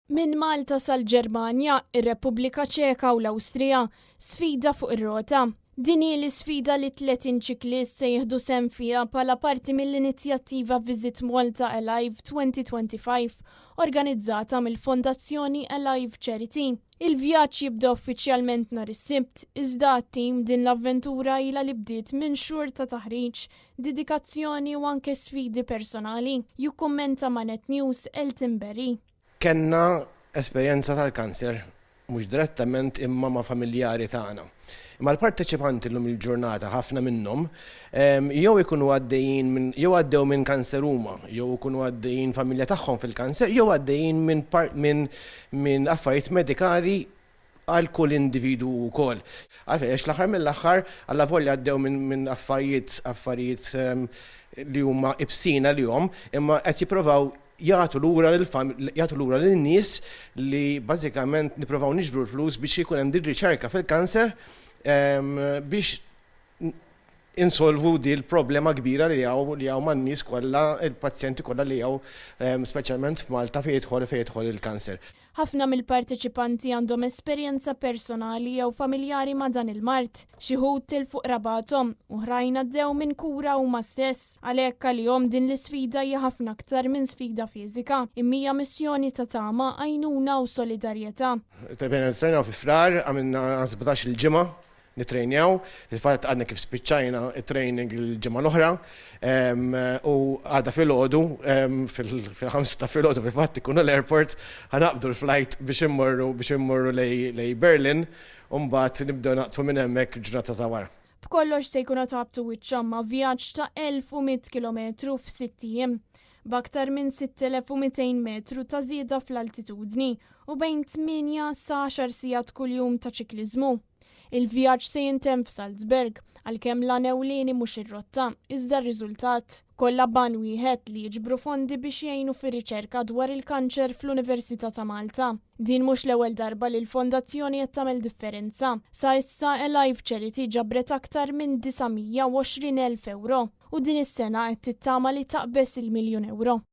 Minn Malta sal-Ġermanja, ir-Repubblika Ċeka u l-Awstrija sfida fuq ir-rota. Din hi l-isfida li 30 ċiklist se jieħdu sehem fiha bħala parti mill-inizjattiva Visit Malta Alive 2025, organizzata mill-Fondazzjoni Alive Charity. Il-vjaġġ jibda uffiċjalment nhar is-Sibt, iżda t-tim din l-avventura ilha li bdiet minn xhur ta' taħriġ, dedikazzjoni u anke sfidi personali. Jikkummenta ma' Net News Elton Berry. Kenna esperjenza tal-kanser, mhux direttament imma ma' familjari tagħna. Imma l-parteċipanti llum il-ġurnata ħafna minnhom jew ikunu għaddew minn kanser huma, jew ikunu għaddejjin familja tagħhom fil-kanser, jew għaddejjin minn affarijiet medikali għal kull individu wkoll. Għalfejn għax l-aħħar mill-aħħar alla volja għaddew minn affarijiet li huma ibsina lihom, imma qed jippruvaw jagħtu lura lin-nies li bażikament nippruvaw niġbru l-flus biex ikun hemm din riċerka fil-kanser biex insolvu di l-problema kbira li hawn man-nies kollha, il-pazjenti kollha li hawn speċjalment f'Malta fejn jidħol il-kanser. Ħafna mill-parteċipanti għandhom esperjenza personali jew familjari ma' dan il-mart. Xi wħud tilfu qrabahom, oħrajn għaddew minn kura huma stess. Għalhekk għalihom din l-isfida hija ħafna aktar minn sfida fiżika, imma hija missjoni ta' tama, għajnuna u solidarjetà. Bejn nittrejnaw fi frar, għamilna 17 il-ġimgħa nitrejnjaw, fil-fatt għadna kif spiċċajna it-training il-ġimgħa l-oħra u għadha filgħodu fil-5 ta' filgħodu fil-fatt ikunu l-airport ħanaqbdu l-flight biex immorru lej Berlin u mbagħad nibdew naqtfu minn hemmhekk ġurnata ta' wara. B'kollox se jkunu tabtu wiċċa ma' vjaġġ ta' 1100 kilometru f'6 ijiem, b'aktar minn 6200 metru ta' żieda fl-altitudni u bejn 8 sa 10 sigħat kuljum ta' ċikliżmu. Il-vjaġġ se jintemm f'Salzburg, għalkemm l-għan ewlieni mhux ir-rotta, iżda r-riżultat. Kollha ban wieħed li jiġbru fondi biex jgħinu fir-riċerka dwar il-kanċer fl-Università ta' Malta. Din mhux l-ewwel darba li l-fondazzjoni qed tagħmel differenza. Sa issa Alive Charity ġabret aktar minn 920,000 euro u din is-sena qed tittama li taqbes il-1,000,000 euro.